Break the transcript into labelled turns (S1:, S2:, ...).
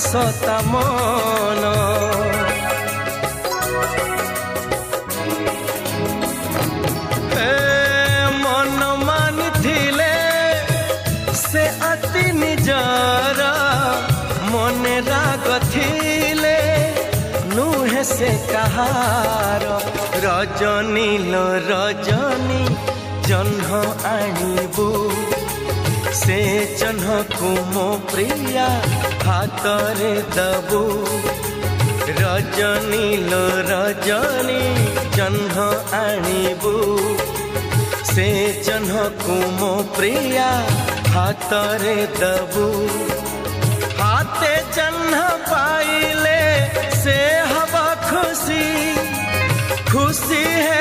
S1: ସତା ମନ ମନ ମାନିଥିଲେ ସେ ଅତି ନିଜର ମନେ ରାଗ ଥିଲେ ନୁହେଁ ସେ କାହାର ରଜନୀ ଲୋ ରଜନୀ ଜହ୍ନ ଆଣିବୁ से जह्नकु मो प्रिया हातरे दबु रजनी लो रजनी जह्न आनिबु से जह्नकु मो प्रिया हातरे दबु हाथे जह्न पाइले से हवा खुशी खुशी है